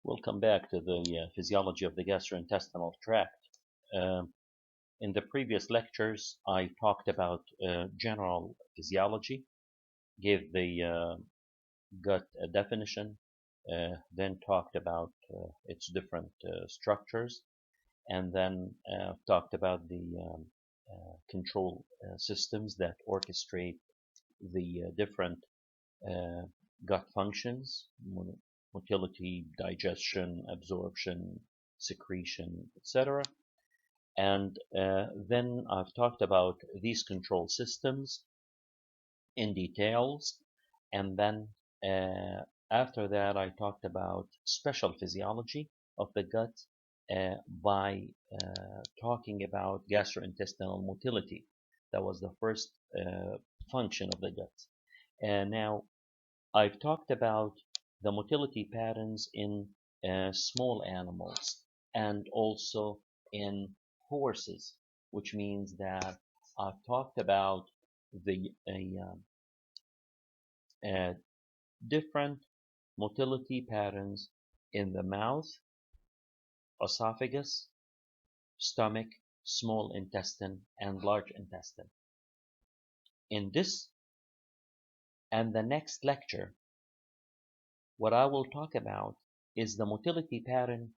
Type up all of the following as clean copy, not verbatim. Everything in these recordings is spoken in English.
Welcome back to the physiology of the gastrointestinal tract. Um, in the previous lectures, I talked about general physiology, gave the gut a definition, then talked about its different structures, and then talked about the control systems that orchestrate the different uh, gut functions, motility, digestion, absorption, secretion, etc. And then I've talked about these control systems in details. And then after that, I talked about special physiology of the gut by talking about gastrointestinal motility. That was the first function of the gut. And now I've talked about the motility patterns in small animals and also in horses, which means that I've talked about the uh, different motility patterns in the mouth, esophagus, stomach, small intestine, and large intestine. In this and the next lecture, what I will talk about is the motility pattern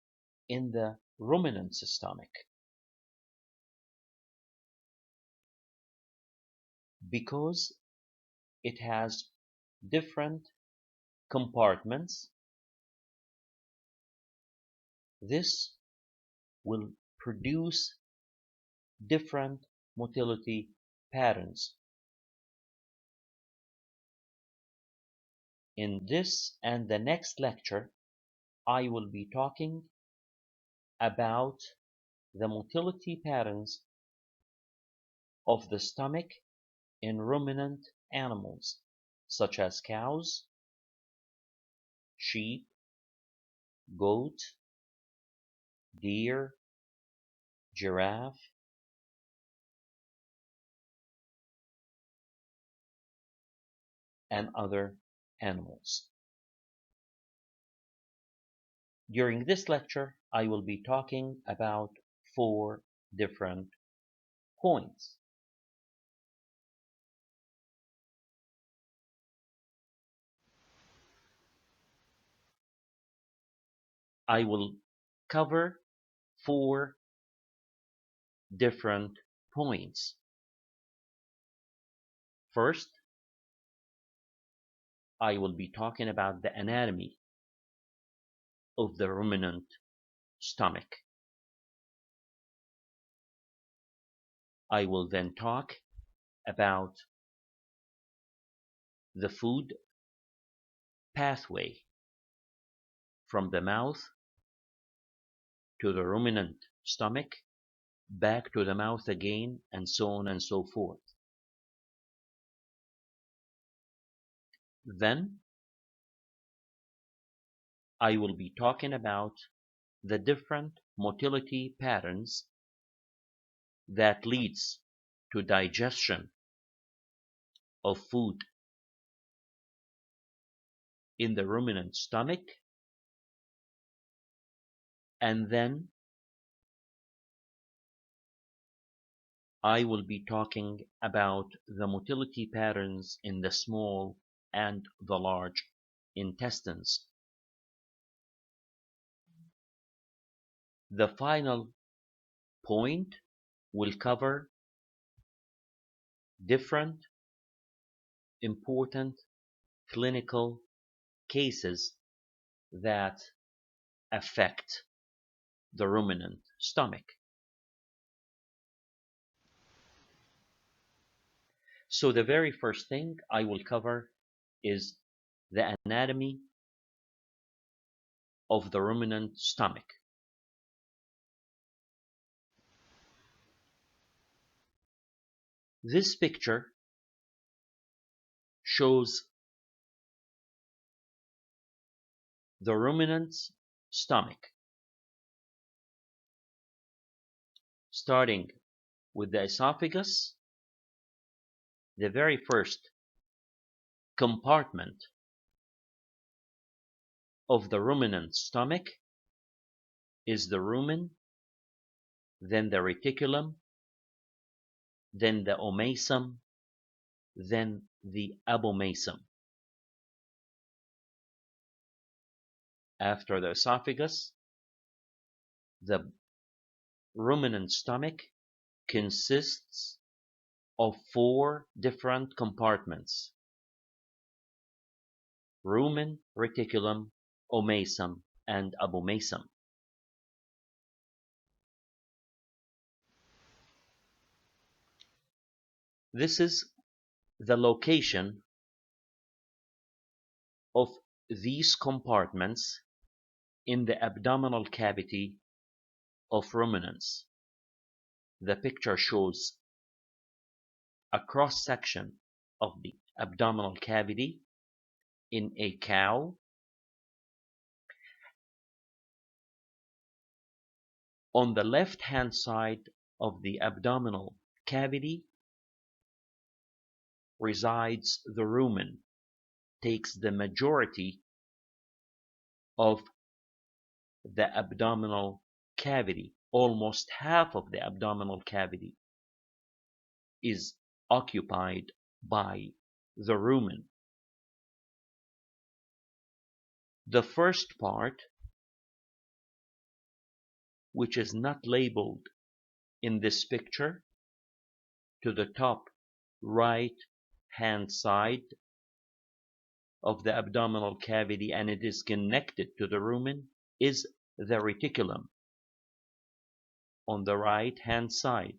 in the ruminant's stomach, because it has different compartments. This will produce different motility patterns. In this and the next lecture, I will be talking about the motility patterns of the stomach in ruminant animals, such as cows, sheep, goat, deer, giraffe, and other animals. During this lecture, I will be talking about 4 different points. I will cover 4 different points. First, I will be talking about the anatomy of the ruminant stomach. I will then talk about the food pathway from the mouth to the ruminant stomach, back to the mouth again, and so on and so forth. Then I will be talking about the different motility patterns that leads to digestion of food in the ruminant stomach, and then I will be talking about the motility patterns in the small and the large intestines. The final point will cover different important clinical cases that affect the ruminant stomach. So the very first thing I will cover is the anatomy of the ruminant stomach. This picture shows the ruminant's stomach, starting with the esophagus. The very first compartment of the ruminant stomach is the rumen, then the reticulum, then the omasum, then the abomasum. After the esophagus, the ruminant stomach consists of 4 different compartments: rumen, reticulum, omasum, and abomasum. This is the location of these compartments in the abdominal cavity of ruminants. The picture shows a cross-section of the abdominal cavity in a cow. On the left-hand side of the abdominal cavity resides the rumen, takes the majority of the abdominal cavity. Almost half of the abdominal cavity is occupied by the rumen. The first part, which is not labeled in this picture, to the top right hand side of the abdominal cavity, and it is connected to the rumen, is the reticulum on the right hand side.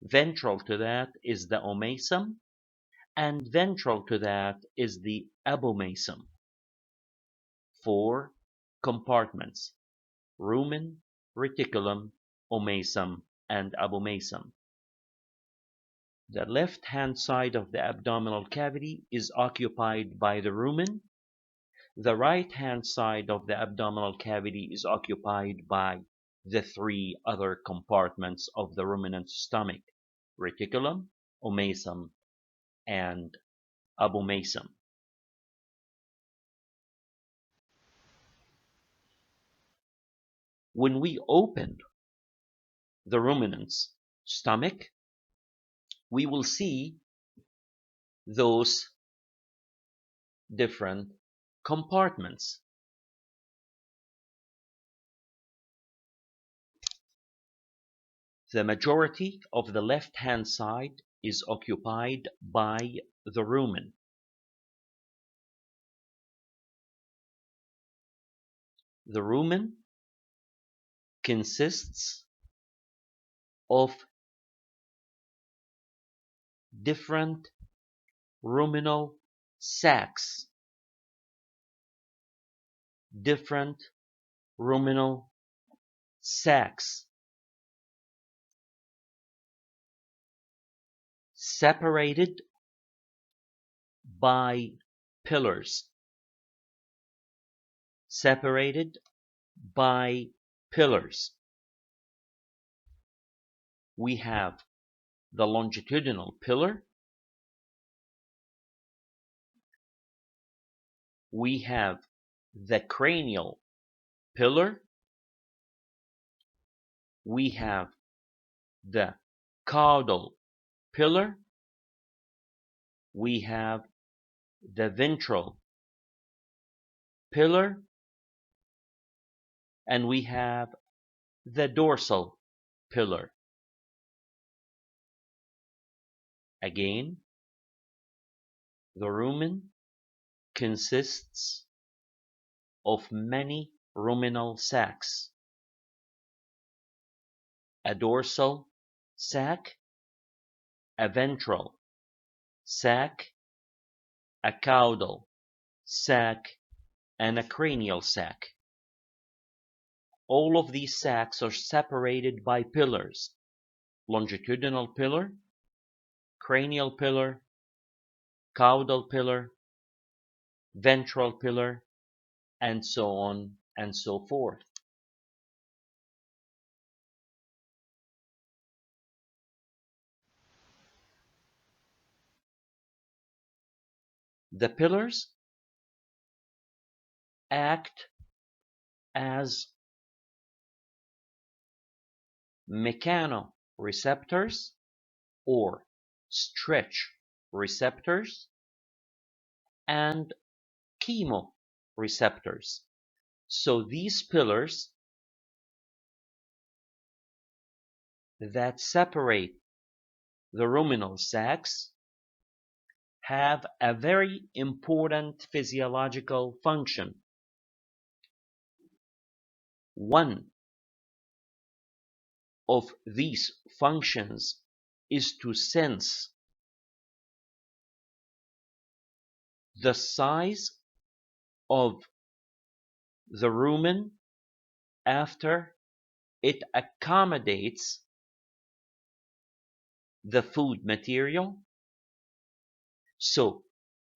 Ventral to that is the omasum, and ventral to that is the abomasum. 4 compartments: rumen, reticulum, omasum, and abomasum. The left-hand side of the abdominal cavity is occupied by the rumen. The right-hand side of the abdominal cavity is occupied by the 3 other compartments of the ruminant stomach: reticulum, omasum, and abomasum. When we open the ruminant's stomach, we will see those different compartments. The majority of the left-hand side is occupied by the rumen. The rumen consists of different ruminal sacs. Different ruminal sacs separated by pillars. Separated by pillars. We have the longitudinal pillar. We have the cranial pillar. We have the caudal pillar. We have the ventral pillar, and we have the dorsal pillar. Again, the rumen consists of many ruminal sacs: a dorsal sac, a ventral sac, a caudal sac, and a cranial sac. All of these sacs are separated by pillars: longitudinal pillar, cranial pillar, caudal pillar, ventral pillar, and so on and so forth. The pillars act as mechanoreceptors or stretch receptors and chemoreceptors. So these pillars that separate the ruminal sacs have a very important physiological function. One of these functions is to sense the size of the rumen after it accommodates the food material. So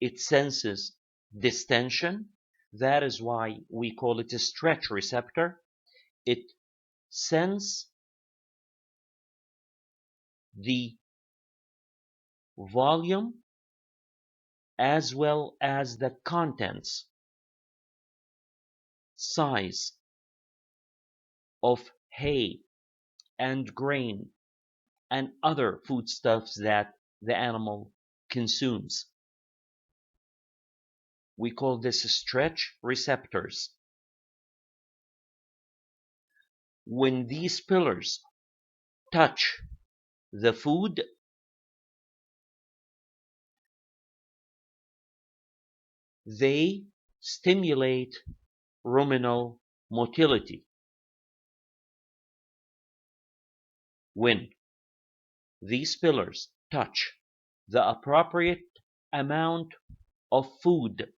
it senses distension. That is why we call it a stretch receptor. It senses the volume as well as the contents, size of hay and grain and other foodstuffs that the animal consumes. We call this stretch receptors. When these pillars touch the food, they stimulate ruminal motility. When these pillars touch the appropriate amount of food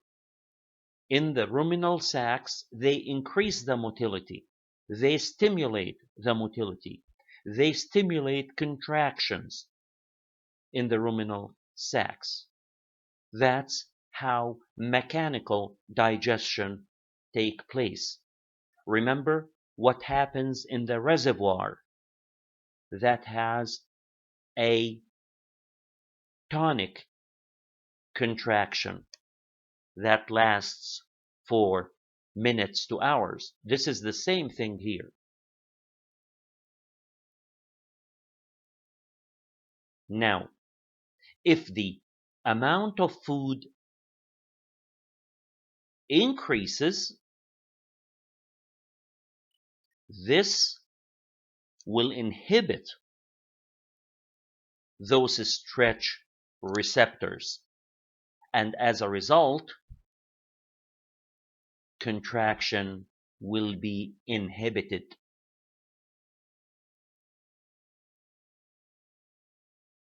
in the ruminal sacs, they increase the motility. They stimulate the motility. They stimulate contractions in the ruminal sacs. That's how mechanical digestion takes place. Remember what happens in the reservoir that has a tonic contraction that lasts for minutes to hours. This is the same thing here. Now, if the amount of food increases, this will inhibit those stretch receptors, and as a result, contraction will be inhibited.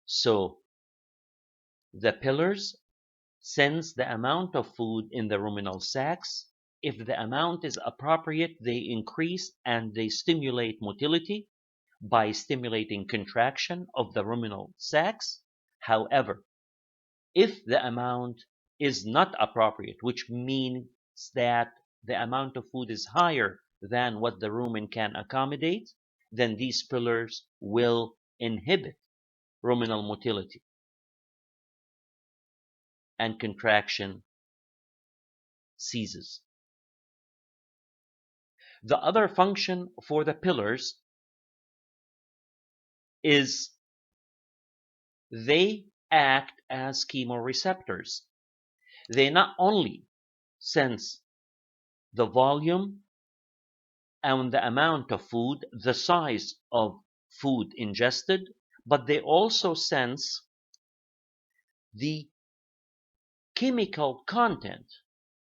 So the pillars sense the amount of food in the ruminal sacs. If the amount is appropriate, they increase and they stimulate motility by stimulating contraction of the ruminal sacs. However, if the amount is not appropriate, which means that the amount of food is higher than what the rumen can accommodate, then these pillars will inhibit ruminal motility and contraction ceases. The other function for the pillars is they act as chemoreceptors. They not only sense the volume and the amount of food, the size of food ingested, but they also sense the chemical content,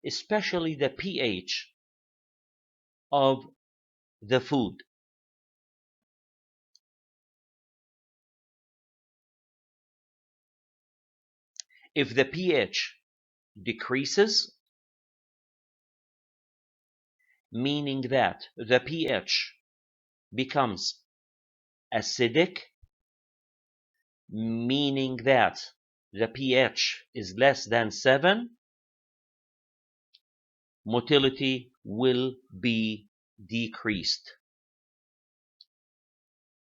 especially the pH of the food. If the pH decreases, meaning that the pH becomes acidic, meaning that the pH is less than 7, motility will be decreased.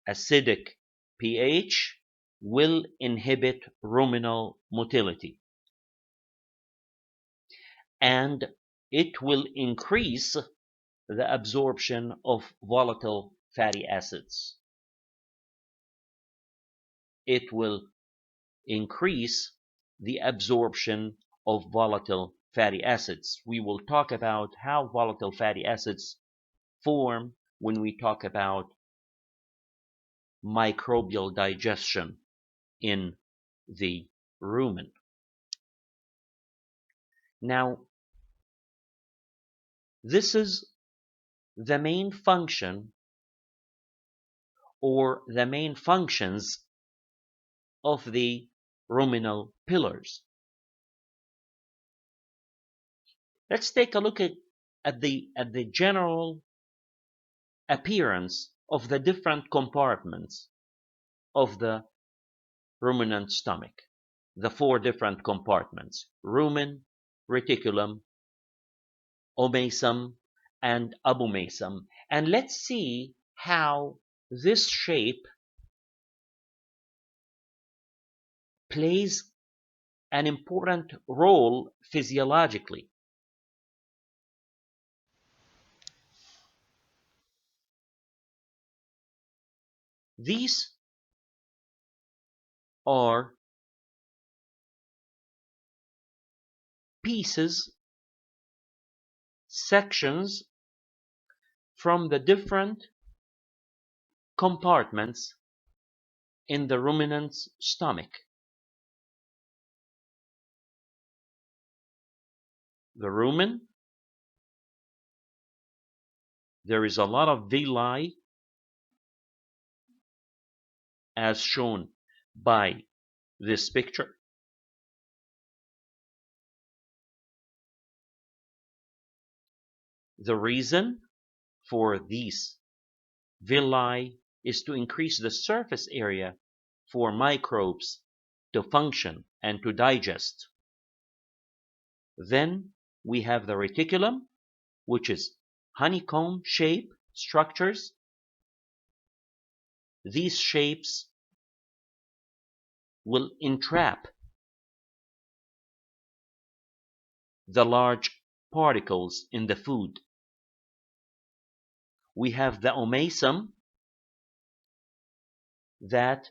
Acidic pH will inhibit ruminal motility. And it will increase the absorption of volatile fatty acids. It will increase the absorption of volatile fatty acids. We will talk about how volatile fatty acids form when we talk about microbial digestion in the rumen. Now, this is the main function or the main functions of the ruminal pillars. Let's take a look at the general appearance of the different compartments of the ruminant stomach. The 4 different compartments: rumen, reticulum, omasum, and abomasum. And let's see how this shape plays an important role physiologically. These are pieces, sections from the different compartments in the ruminant's stomach. The rumen, there is a lot of villi as shown by this picture. The reason for these villi is to increase the surface area for microbes to function and to digest. Then we have the reticulum, which is honeycomb shape structures. These shapes will entrap the large particles in the food. We have the omasum that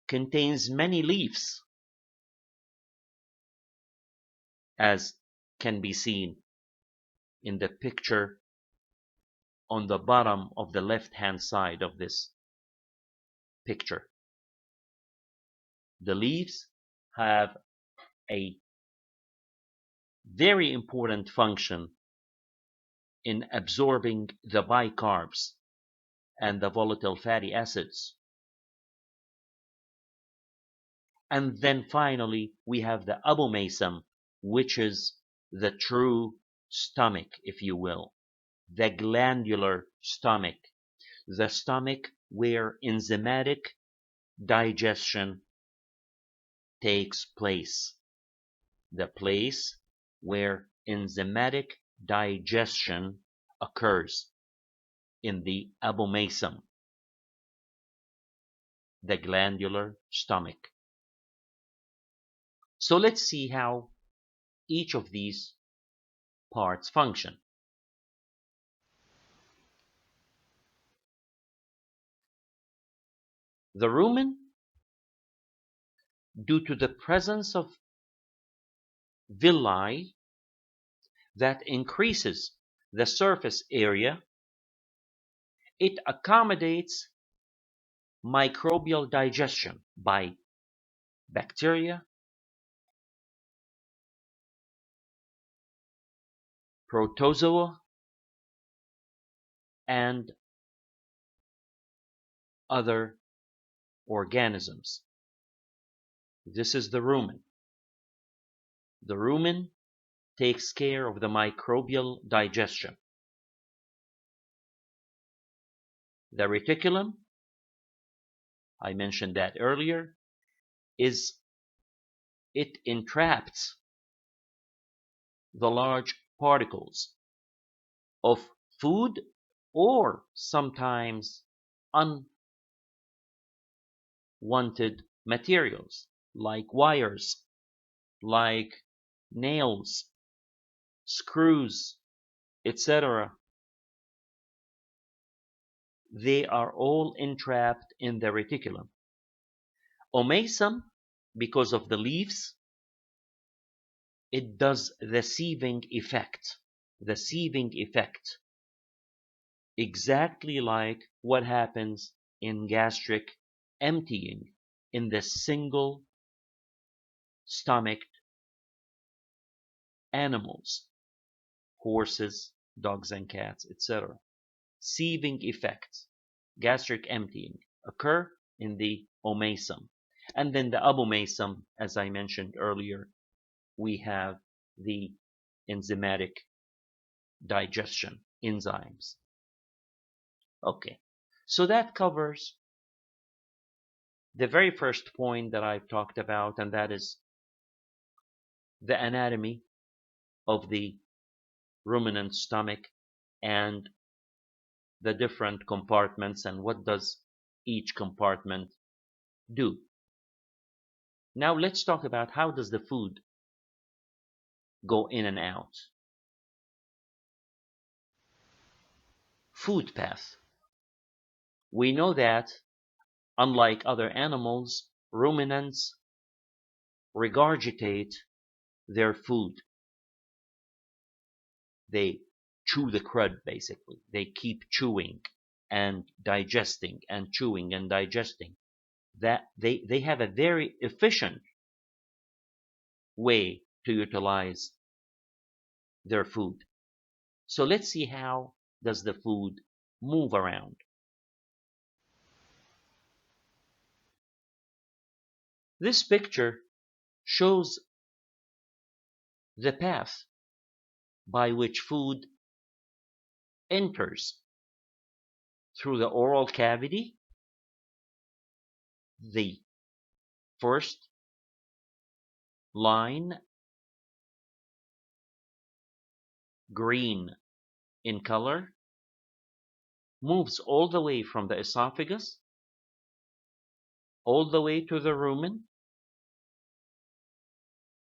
contains many leaves, as can be seen in the picture on the bottom of the left-hand side of this picture. The leaves have a very important function in absorbing the bicarbs and the volatile fatty acids. And then finally, we have the abomasum, which is the true stomach, if you will, the glandular stomach, the stomach where enzymatic digestion takes place, the place where enzymatic digestion occurs in the abomasum, the glandular stomach. So let's see how each of these parts function. The rumen, due to the presence of villi that increases the surface area, it accommodates microbial digestion by bacteria, protozoa, and other organisms. This is the rumen. The rumen takes care of the microbial digestion. The reticulum, I mentioned that earlier, it entraps the large particles of food or sometimes unwanted materials like wires, like nails, screws, etc., they are all entrapped in the reticulum. Omasum, because of the leaves, it does the sieving effect. The sieving effect, exactly like what happens in gastric emptying in the single stomached animals, horses, dogs and cats, etc. Sieving effects, gastric emptying, occur in the omasum. And then the abomasum, as I mentioned earlier, we have the enzymatic digestion enzymes. Okay, so that covers the very first point that I've talked about, and that is the anatomy of the ruminant stomach and the different compartments and what does each compartment do. Now let's talk about how does the food go in and out. Food path. We know that unlike other animals, ruminants regurgitate their food. They chew the crud, basically. They keep chewing and digesting and chewing and digesting. That they have a very efficient way to utilize their food. So let's see how does the food move around. This picture shows the path by which food enters through the oral cavity, the first line, green in color, moves all the way from the esophagus, all the way to the rumen,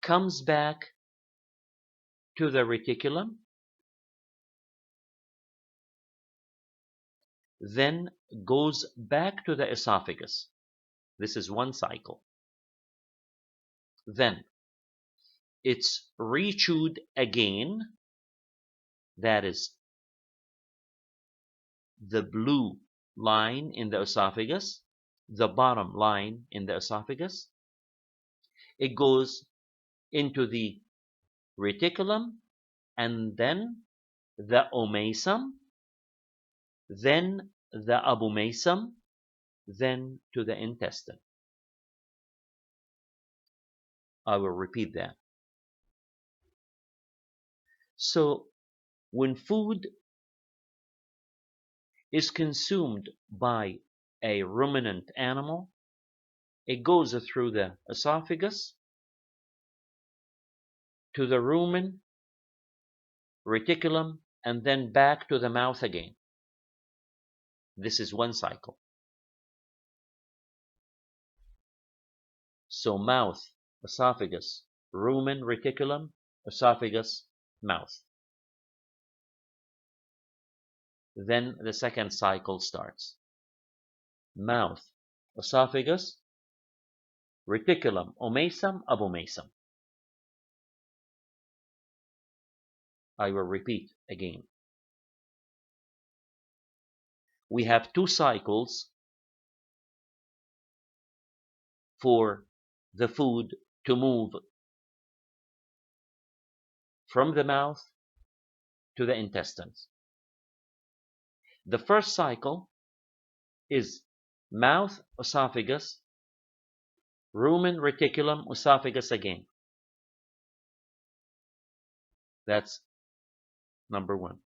comes back to the reticulum, then goes back to the esophagus. This is one cycle. Then it's rechewed again. That is the blue line in the esophagus, the bottom line in the esophagus. It goes into the reticulum and then the omasum, then the abomasum, then to the intestine. I will repeat that. So when food is consumed by a ruminant animal, it goes through the esophagus to the rumen, reticulum, and then back to the mouth again. This is one cycle. So mouth, esophagus, rumen, reticulum, esophagus, mouth. Then the second cycle starts. Mouth, esophagus, reticulum, omasum, abomasum. I will repeat again. We have two cycles for the food to move from the mouth to the intestines. The first cycle is mouth, esophagus, rumen, reticulum, esophagus again. That's number one.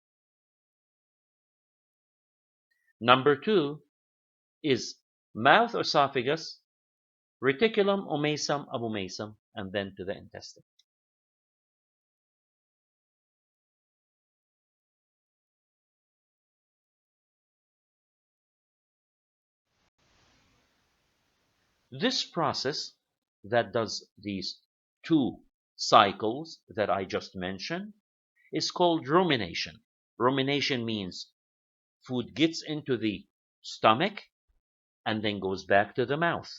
Number two is mouth, esophagus, reticulum, omasum, abomasum, and then to the intestine. This process that does these two cycles that I just mentioned is called rumination. Rumination means food gets into the stomach and then goes back to the mouth,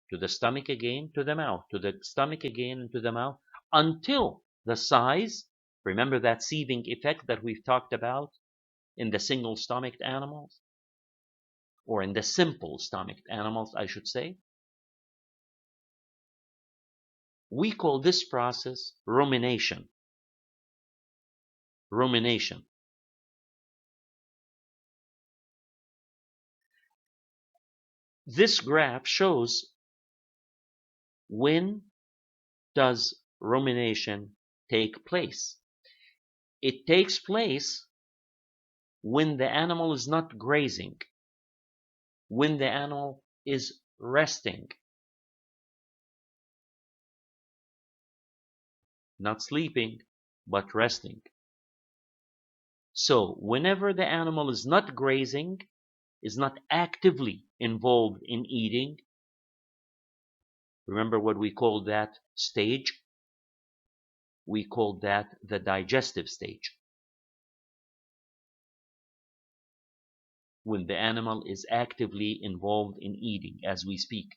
to the stomach again, to the mouth, to the stomach again, and to the mouth, until the size, remember that sieving effect that we've talked about in the single stomached animals, or in the simple stomached animals, I should say. We call this process rumination. Rumination. This graph shows when does rumination take place. It takes place when the animal is not grazing, when the animal is resting, not sleeping, but resting. So whenever the animal is not grazing, is not actively involved in eating, remember what we call that stage? We call that the digestive stage. When the animal is actively involved in eating as we speak,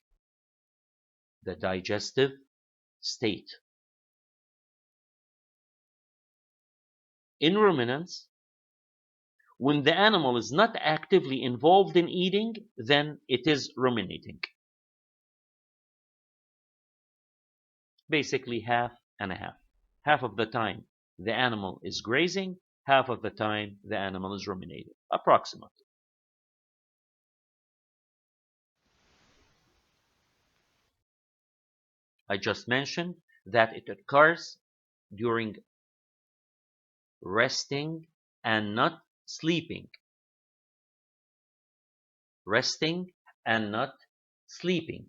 the digestive state. In ruminants, when the animal is not actively involved in eating, then it is ruminating. Basically half and a half. Half of the time the animal is grazing, half of the time the animal is ruminating, approximately. I just mentioned that it occurs during resting and not sleeping. Resting and not sleeping.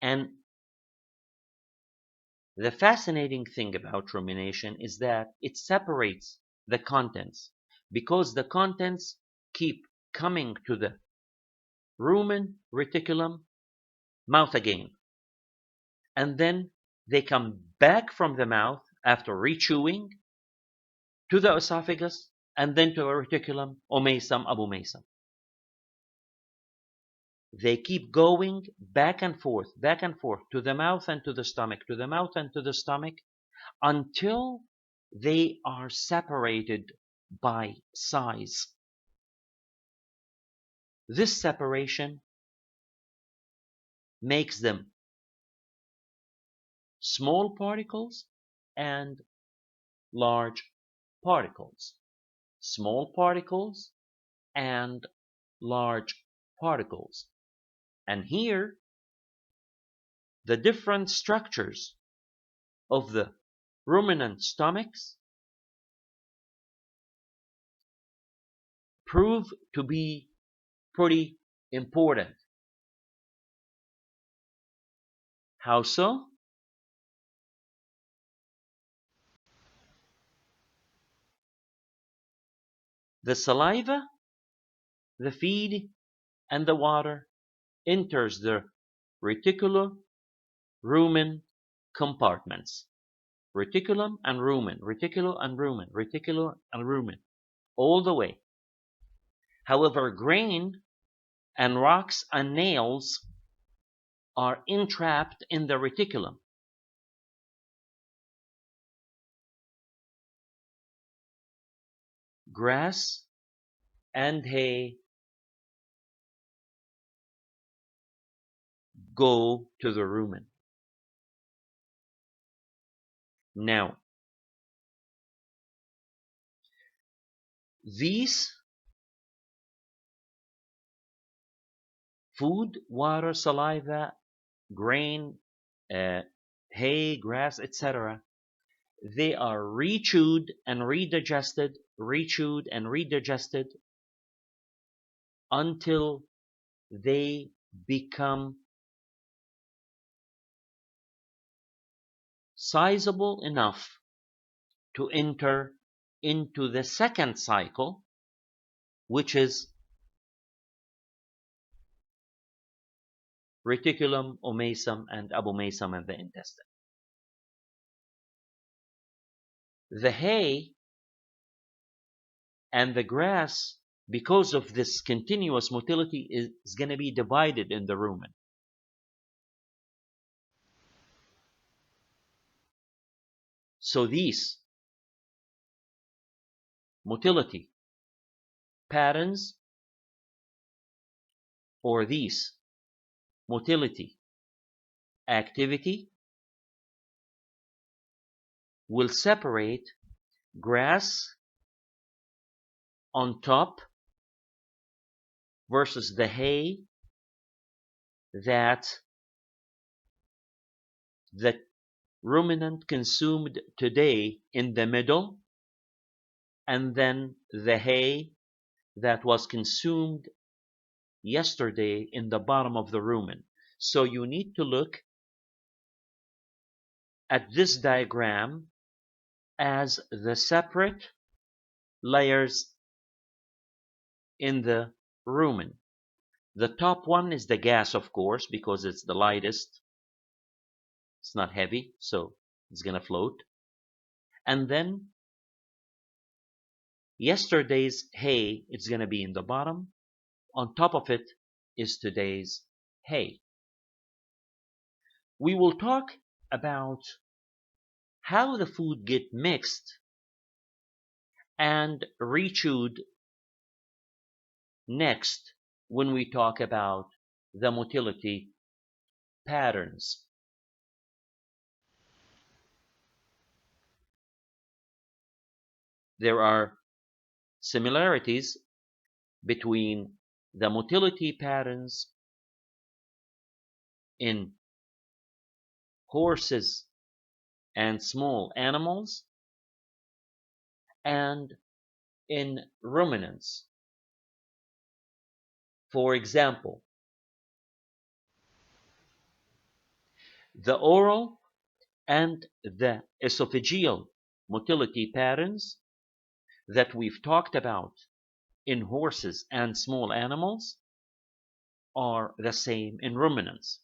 And the fascinating thing about rumination is that it separates the contents, because the contents keep coming to the rumen-reticulum mouth again. And then they come back from the mouth after rechewing to the esophagus and then to a reticulum, omasum, abomasum. They keep going back and forth to the mouth and to the stomach, to the mouth and to the stomach, until they are separated by size. This separation makes them small particles and large particles. Small particles and large particles. And here, the different structures of the ruminant stomachs prove to be pretty important. How so? The saliva, the feed, and the water enters the reticulo-rumen compartments. Reticulum and rumen, reticulo and rumen, reticulo and rumen, all the way. However, grain and rocks and nails are entrapped in the reticulum. Grass and hay go to the rumen. Now, these food, water, saliva, grain, hay, grass, etc., they are rechewed and redigested, until they become sizable enough to enter into the second cycle, which is reticulum, omasum, and abomasum in the intestine. The hay And the grass, because of this continuous motility, is going to be divided in the rumen. So these motility patterns, or these motility activity, will separate grass on top versus the hay that the ruminant consumed today in the middle, and then the hay that was consumed yesterday in the bottom of the rumen. So you need to look at this diagram as the separate layers in the rumen. The top one is the gas, of course, because it's the lightest. It's not heavy, so it's going to float. And then yesterday's hay, it's going to be in the bottom. On top of it is today's hay. We will talk about how the food get mixed and rechewed next when we talk about the motility patterns. There are similarities between the motility patterns in horses and small animals and in ruminants. For example, the oral and the esophageal motility patterns that we've talked about in horses and small animals are the same in ruminants.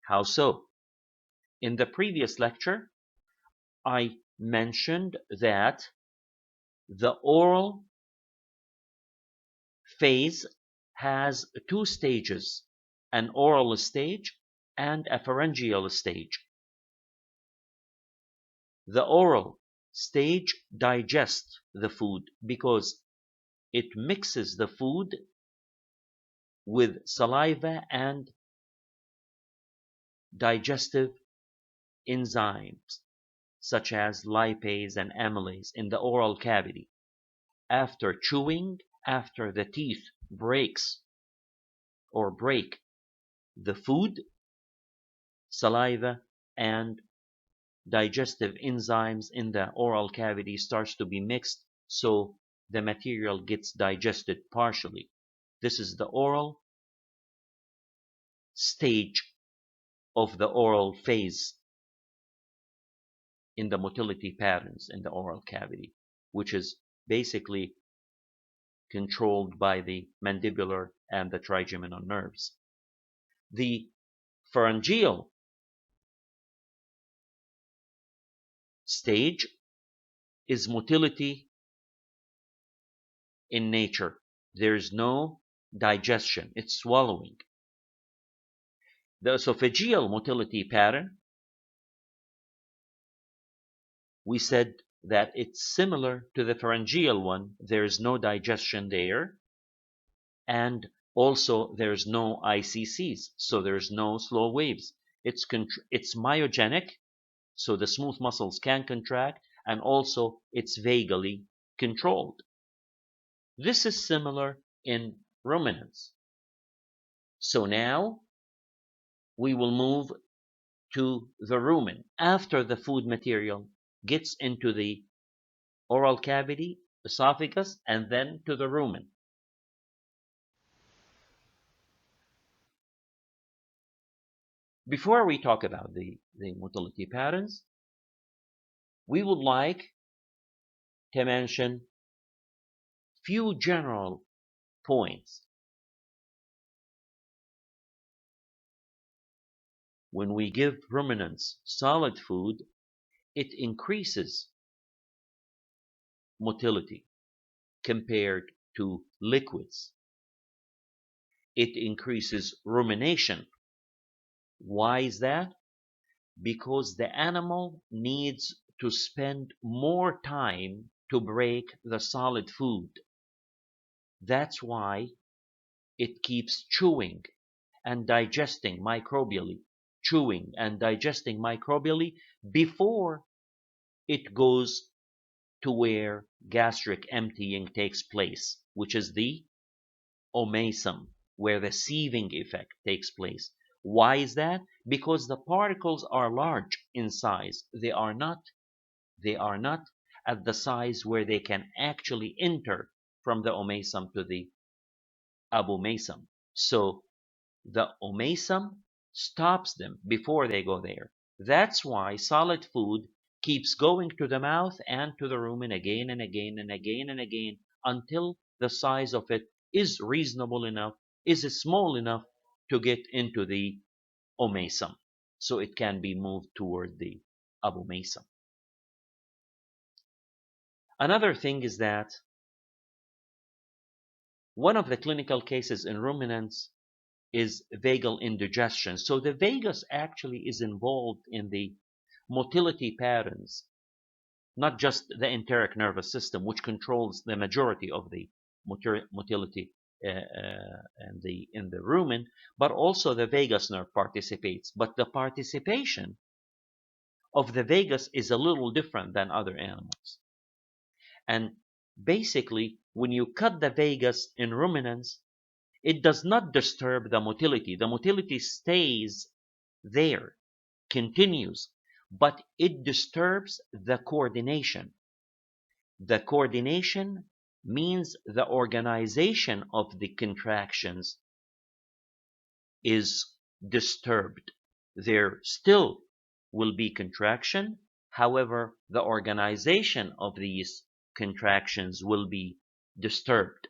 How so? In the previous lecture, I mentioned that the oral phase has two stages, an oral stage and a pharyngeal stage. The oral stage digests the food because it mixes the food with saliva and digestive enzymes such as lipase and amylase in the oral cavity. After chewing, after the teeth break the food, saliva and digestive enzymes in the oral cavity starts to be mixed, so the material gets digested partially. This is the oral stage of the oral phase in the motility patterns in the oral cavity, which is basically controlled by the mandibular and the trigeminal nerves. The pharyngeal stage is motility in nature. There is no digestion, it's swallowing. The esophageal motility pattern, we said that it's similar to the pharyngeal one. There is no digestion there, and also there's no ICCs, so there's no slow waves. It's myogenic, so the smooth muscles can contract, and also it's vagally controlled. This is similar in ruminants. So now we will move to the rumen after the food material gets into the oral cavity, esophagus, and then to the rumen. Before we talk about the motility patterns, we would like to mention few general points. When we give ruminants solid food, it increases motility. compared to liquids. It increases rumination. Why is that? Because the animal needs to spend more time to break the solid food. That's why it keeps chewing and digesting microbially, chewing and digesting microbially before it goes to where gastric emptying takes place, which is the omasum, where the sieving effect takes place. Why is that? Because the particles are large in size. They are not at the size where they can actually enter from the omasum to the abomasum. So the omasum stops them before they go there. That's why solid food keeps going to the mouth and to the rumen again and again and again and again until the size of it is reasonable enough, is small enough to get into the omasum, so it can be moved toward the abomasum. Another thing is that one of the clinical cases in ruminants is vagal indigestion. So the vagus actually is involved in the motility patterns, not just the enteric nervous system, which controls the majority of the motility in the rumen, but also the vagus nerve participates. But the participation of the vagus is a little different than other animals. And basically, when you cut the vagus in ruminants, it does not disturb the motility. The motility stays there, continues, but it disturbs the coordination. The coordination means the organization of the contractions is disturbed. There still will be contraction, however, the organization of these contractions will be disturbed.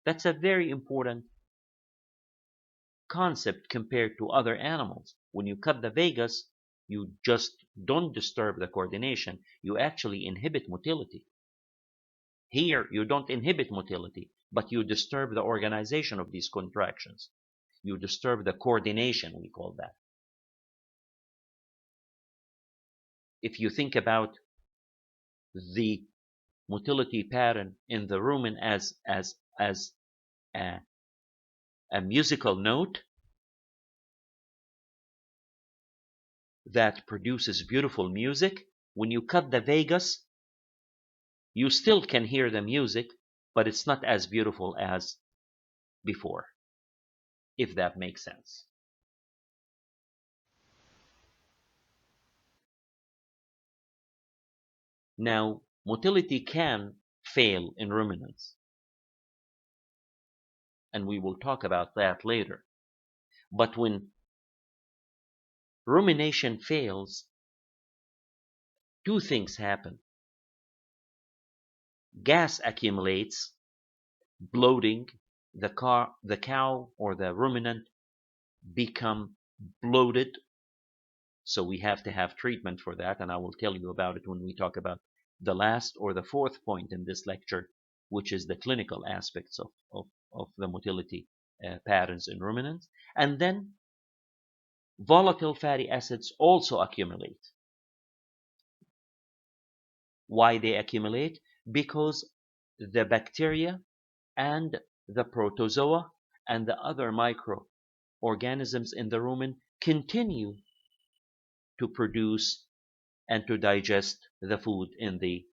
That's a very important concept compared to other animals. When you cut the vagus, you just don't disturb the coordination, you actually inhibit motility. Here, you don't inhibit motility, but you disturb the organization of these contractions. You disturb the coordination, we call that. If you think about the motility pattern in the rumen as a, a musical note that produces beautiful music, when you cut the vagus, you still can hear the music, but it's not as beautiful as before, if that makes sense. Now, motility can fail in ruminants, and we will talk about that later. But when rumination fails, two things happen. Gas accumulates, bloating, the cow or the ruminant become bloated, so we have to have treatment for that, and I will tell you about it when we talk about the last or the fourth point in this lecture, which is the clinical aspects of the motility patterns in ruminants. And then volatile fatty acids also accumulate. Why they accumulate? Because the bacteria and the protozoa and the other microorganisms in the rumen continue to produce and to digest the food in the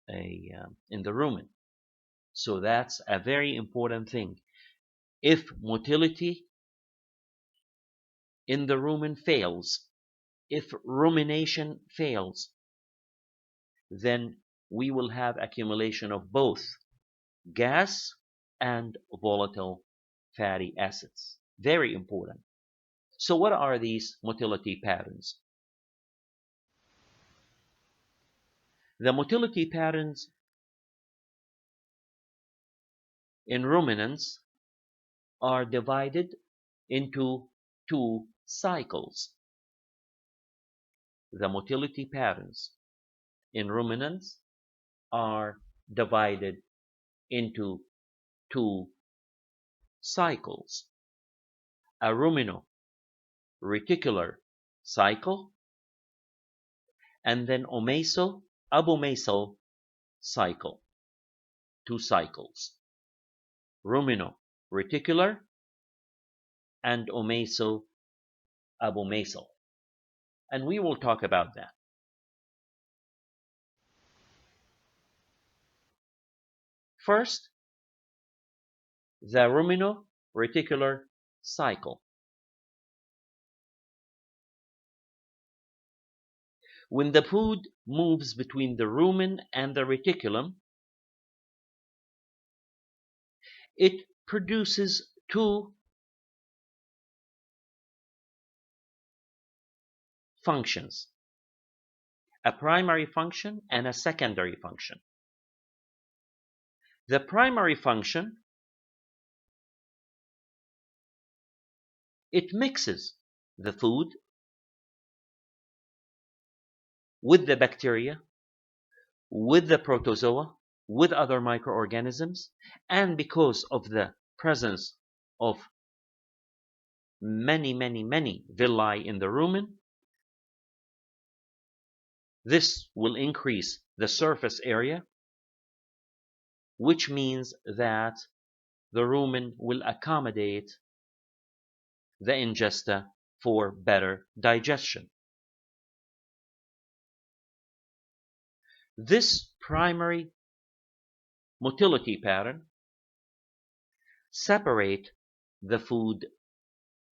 rumen. So that's a very important thing. If motility in the rumen fails, if rumination fails, then we will have accumulation of both gas and volatile fatty acids. Very important. So what are these motility patterns? The motility patterns in ruminants are divided into two cycles. The motility patterns in ruminants are divided into two cycles: a Rumen-Reticulum cycle and then abomasal cycle. Two cycles: Rumen-Reticulum and abomasal. And we will talk about that. First, the Rumen-Reticulum cycle. When the food moves between the rumen and the reticulum, it produces two functions: a primary function and a secondary function. The primary function, it mixes the food with the bacteria, with the protozoa, with other microorganisms, and because of the presence of many villi in the rumen, this will increase the surface area, which means that the rumen will accommodate the ingesta for better digestion. This primary motility pattern separates the food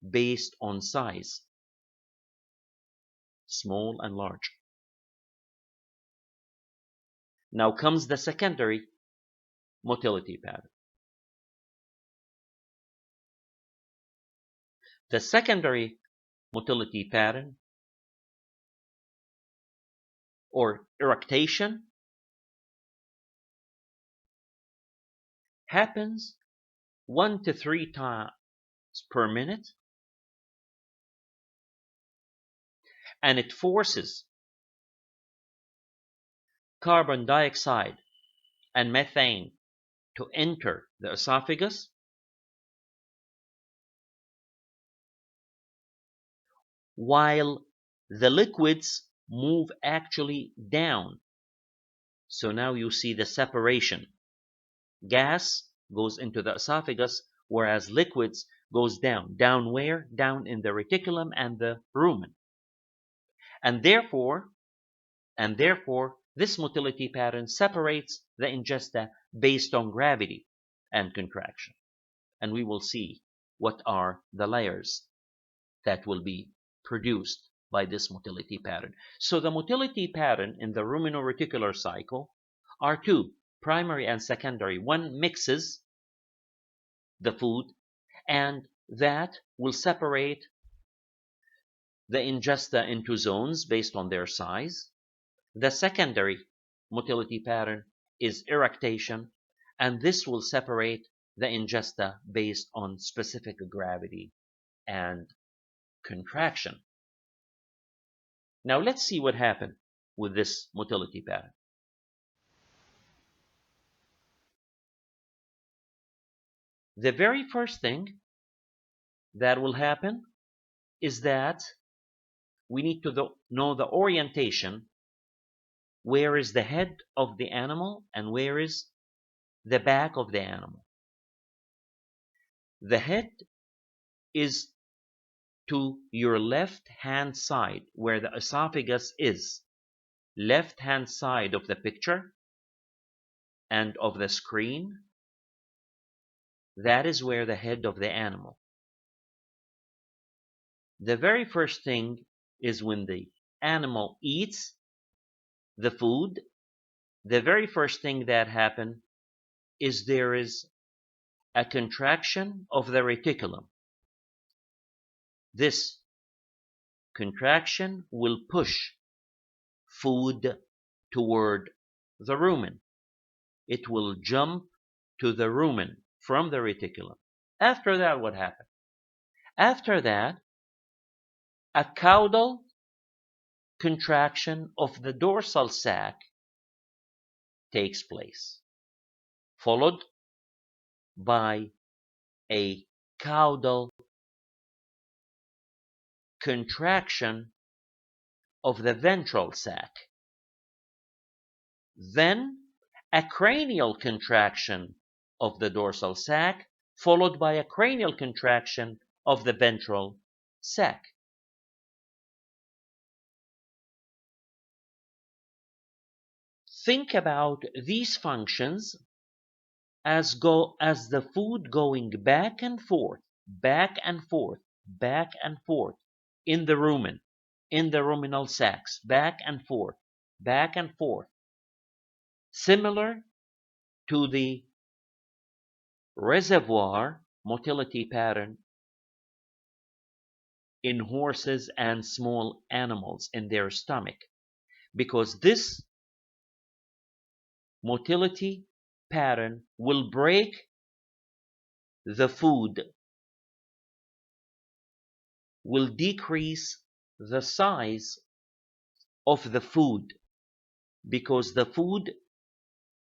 based on size, small and large. Now comes the secondary motility pattern. The secondary motility pattern, or eructation, happens 1 to 3 times per minute, and it forces carbon dioxide and methane to enter the esophagus, while the liquids move actually down. So now you see the separation. Gas goes into the esophagus, whereas liquids goes down. Down where? Down in the reticulum and the rumen. And therefore, this motility pattern separates the ingesta based on gravity and contraction. And we will see what are the layers that will be produced by this motility pattern. So the motility pattern in the Rumen-Reticulum cycle are two, primary and secondary. One mixes the food, and that will separate the ingesta into zones based on their size. The secondary motility pattern is eructation, and this will separate the ingesta based on specific gravity and contraction. Now let's see what happened with this motility pattern. The very first thing that will happen is that we need to know the orientation. Where is the head of the animal and where is the back of the animal? The head is to your left hand side, where the esophagus is. Left hand side of the picture and of the screen, that is where the head of the animal. The very first thing is when the animal eats the food, the very first thing that happens is there is a contraction of the reticulum. This contraction will push food toward the rumen. It will jump to the rumen from the reticulum. After that, what happens? After that, a caudal contraction of the dorsal sac takes place. followed by a caudal contraction of the ventral sac, then a cranial contraction of the dorsal sac, followed by a cranial contraction of the ventral sac. Think about these functions as the food going back and forth, back and forth, back and forth in the rumen, in the ruminal sacs, back and forth, back and forth, similar to the reservoir motility pattern in horses and small animals in their stomach, because this motility pattern will break the food, will decrease the size of the food, because the food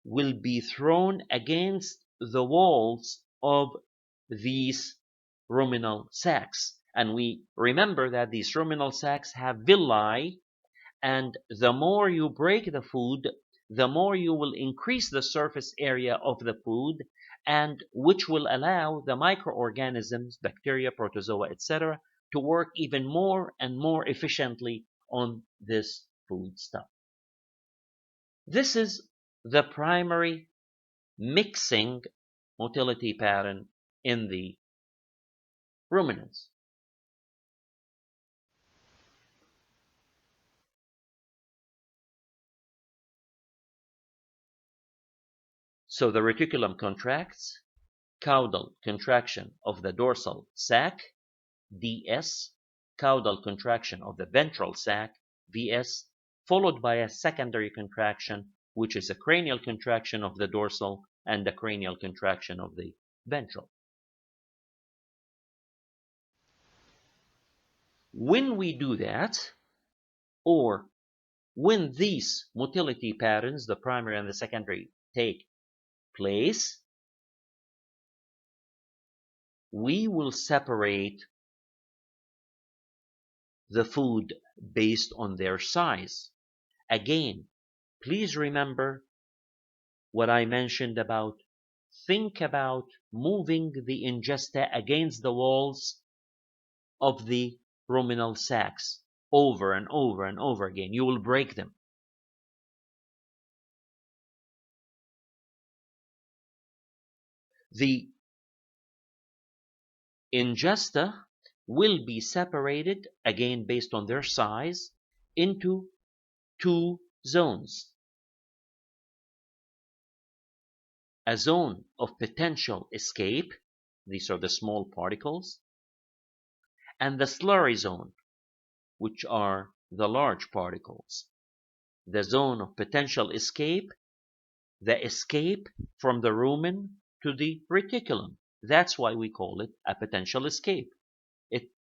will be thrown against the walls of these ruminal sacs. And we remember that these ruminal sacs have villi, and the more you break the food, the more you will increase the surface area of the food, and which will allow the microorganisms, bacteria, protozoa, etc., to work even more and more efficiently on this food stuff. This is the primary mixing motility pattern in the ruminants. So the reticulum contracts, caudal contraction of the dorsal sac, DS, caudal contraction of the ventral sac, VS, followed by a secondary contraction, which is a cranial contraction of the dorsal and a cranial contraction of the ventral. When we do that, or when these motility patterns, the primary and the secondary, take place, we will separate the food based on their size. Again, please remember what I mentioned about think about moving the ingesta against the walls of the ruminal sacs over and over and over again. You will break them. The ingesta will be separated, again based on their size, into two zones. A zone of potential escape, these are the small particles, and the slurry zone, which are the large particles. The zone of potential escape, the escape from the rumen to the reticulum. That's why we call it a potential escape.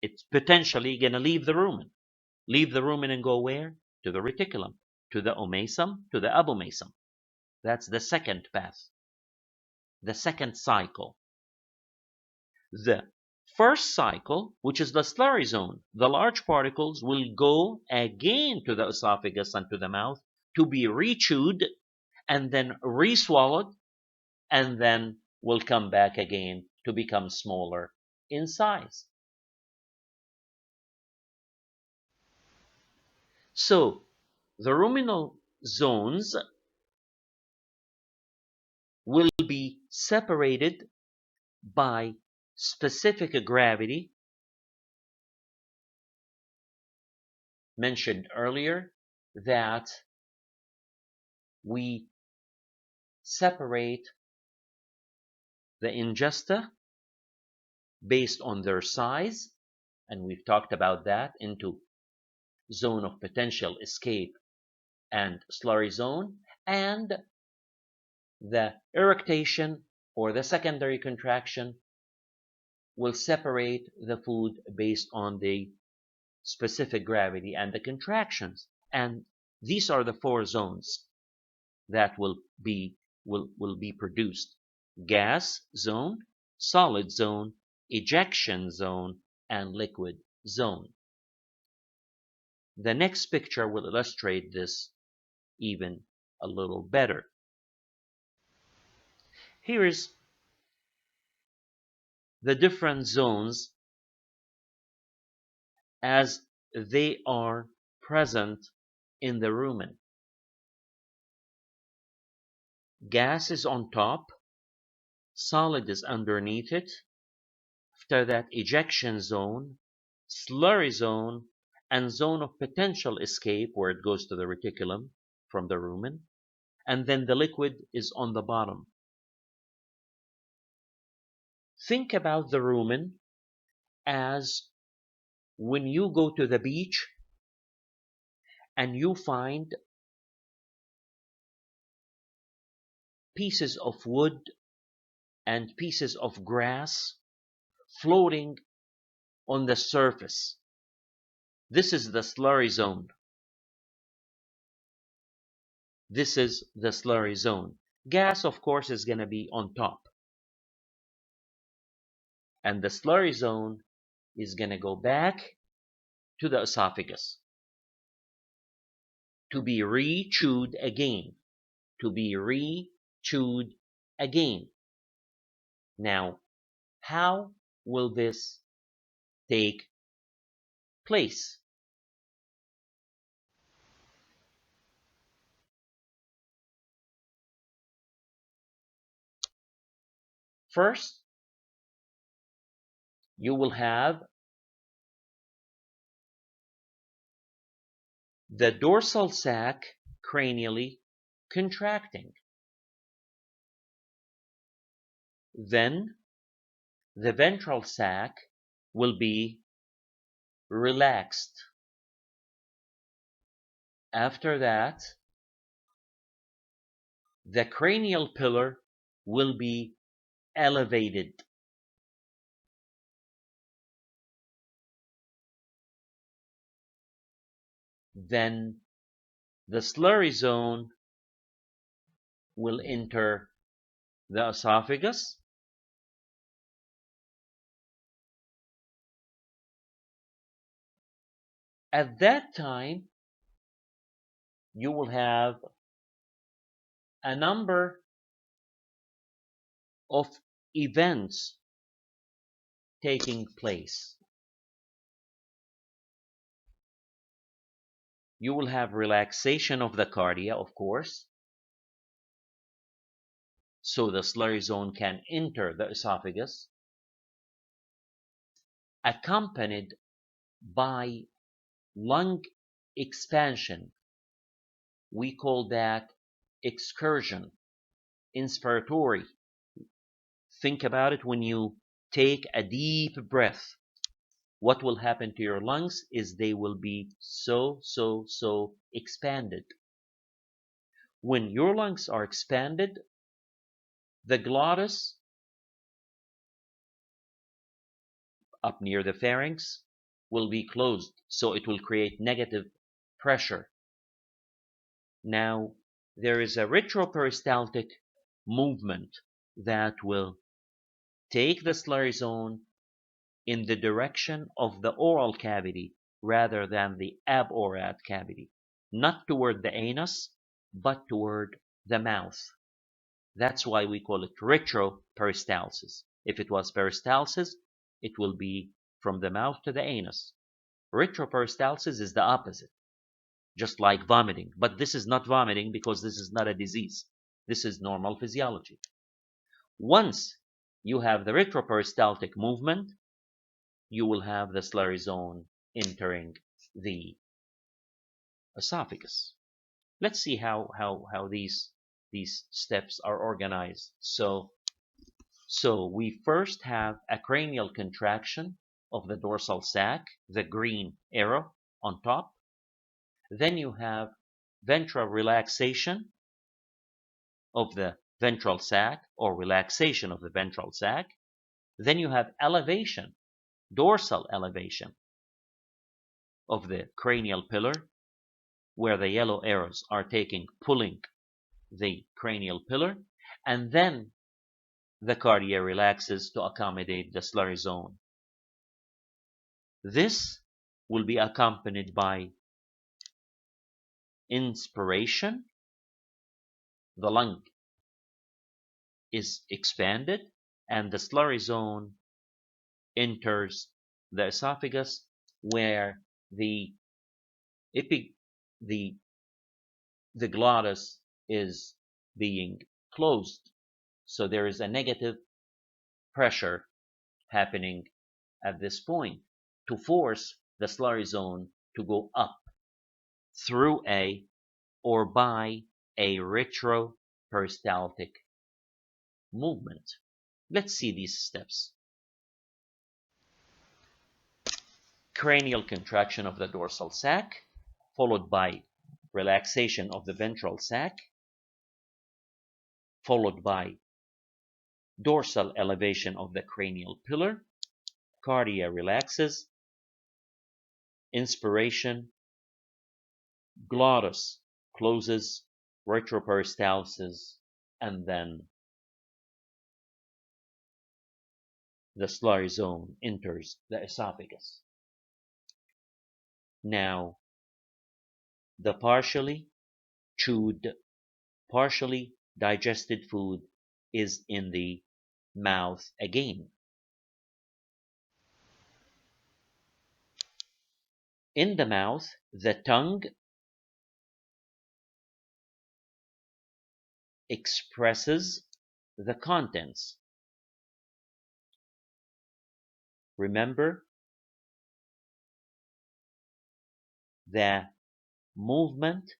It's potentially going to leave the rumen. Leave the rumen and go where? To the reticulum, to the omasum, to the abomasum. That's the second path, the second cycle. The first cycle, which is the slurry zone, the large particles will go again to the esophagus and to the mouth to be rechewed and then reswallowed, and then will come back again to become smaller in size. So the ruminal zones will be separated by specific gravity mentioned earlier, that we separate the ingesta based on their size, and we've talked about that, into zone of potential escape and slurry zone, and the eructation or the secondary contraction will separate the food based on the specific gravity and the contractions. And these are the four zones that will be will be produced: gas zone, solid zone, ejection zone, and liquid zone. The next picture will illustrate this even a little better. Here is the different zones as they are present in the rumen. Gas is on top, solid is underneath it. After that, ejection zone, slurry zone, and zone of potential escape where it goes to the reticulum from the rumen, and then the liquid is on the bottom. Think about the rumen as when you go to the beach and you find pieces of wood and pieces of grass floating on the surface. This is the slurry zone. This is the slurry zone. Gas, of course, is going to be on top. And the slurry zone is going to go back to the esophagus to be re-chewed again. To be re-chewed again. Now, how will this take place? First, you will have the dorsal sac cranially contracting. Then the ventral sac will be relaxed. After that, the cranial pillar will be elevated. Then the slurry zone will enter the esophagus. At that time, you will have a number of events taking place. You will have relaxation of the cardia, of course, so the slurry zone can enter the esophagus, accompanied by lung expansion. We call that excursion, inspiratory. Think about it when you take a deep breath. What will happen to your lungs is they will be so expanded. When your lungs are expanded, the glottis up near the pharynx will be closed, so it will create negative pressure. Now, there is a retroperistaltic movement that will take the slurry zone in the direction of the oral cavity rather than the aborat cavity, not toward the anus, but toward the mouth. That's why we call it retroperistalsis. If it was peristalsis, it will be from the mouth to the anus. Retroperistalsis is the opposite, just like vomiting. But this is not vomiting because this is not a disease. This is normal physiology. Once you have the retroperistaltic movement, you will have the slurry zone entering the esophagus. Let's see how these steps are organized. So we first have a cranial contraction of the dorsal sac, the green arrow on top. Then you have ventral relaxation of the ventral sac, or relaxation of the ventral sac. Then you have elevation, dorsal elevation of the cranial pillar, where the yellow arrows are pulling the cranial pillar. and then the cardia relaxes to accommodate the slurry zone. This will be accompanied by inspiration. The lung is expanded and the slurry zone enters the esophagus, where the the glottis is being closed. So there is a negative pressure happening at this point to force the slurry zone to go up through a or by a retroperistaltic movement. Let's see these steps. Cranial contraction of the dorsal sac, followed by relaxation of the ventral sac, followed by dorsal elevation of the cranial pillar. Cardia relaxes, inspiration, glottis closes, retroperistalsis, and then the slurry zone enters the esophagus. Now, the partially chewed, partially digested food is in the mouth again. In the mouth, the tongue expresses the contents. Remember, the movement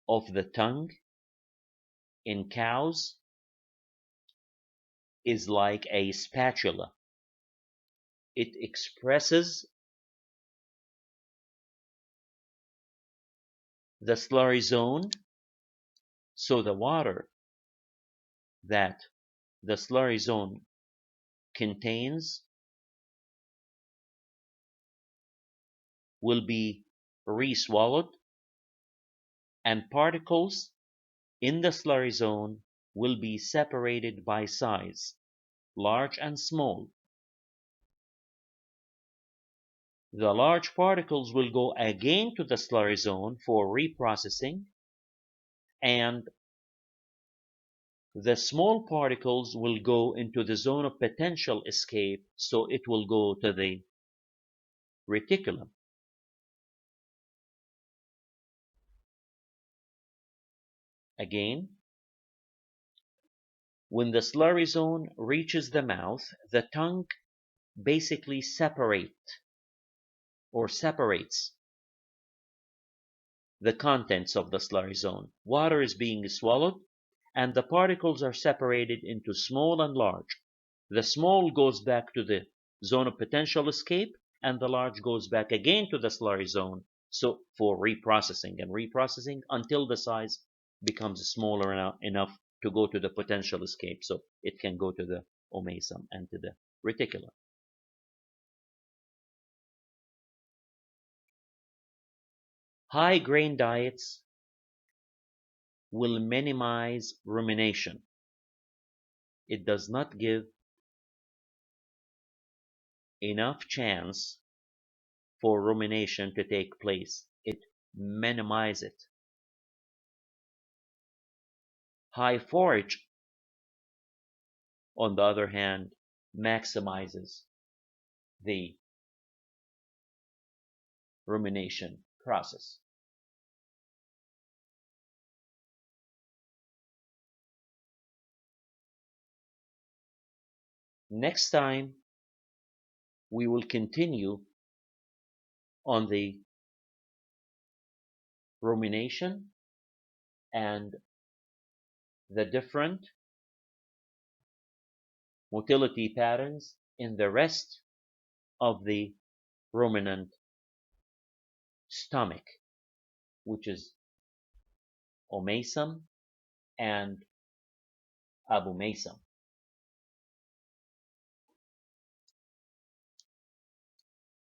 of the tongue in cows is like a spatula. It expresses the slurry zone, so the water that the slurry zone contains will be re-swallowed, and particles in the slurry zone will be separated by size, large and small. The large particles will go again to the slurry zone for reprocessing, and the small particles will go into the zone of potential escape, so it will go to the reticulum. Again, when the slurry zone reaches the mouth, the tongue basically separates the contents of the slurry zone. Water is being swallowed, and the particles are separated into small and large. The small goes back to the zone of potential escape, and the large goes back again to the slurry zone, so for reprocessing until the size becomes smaller enough to go to the potential escape, so it can go to the omasum and to the reticulum. High grain diets will minimize rumination. It does not give enough chance for rumination to take place. It minimizes it. High forage, on the other hand, maximizes the rumination process. Next time, we will continue on the rumination and the different motility patterns in the rest of the ruminant stomach, which is omasum and abomasum.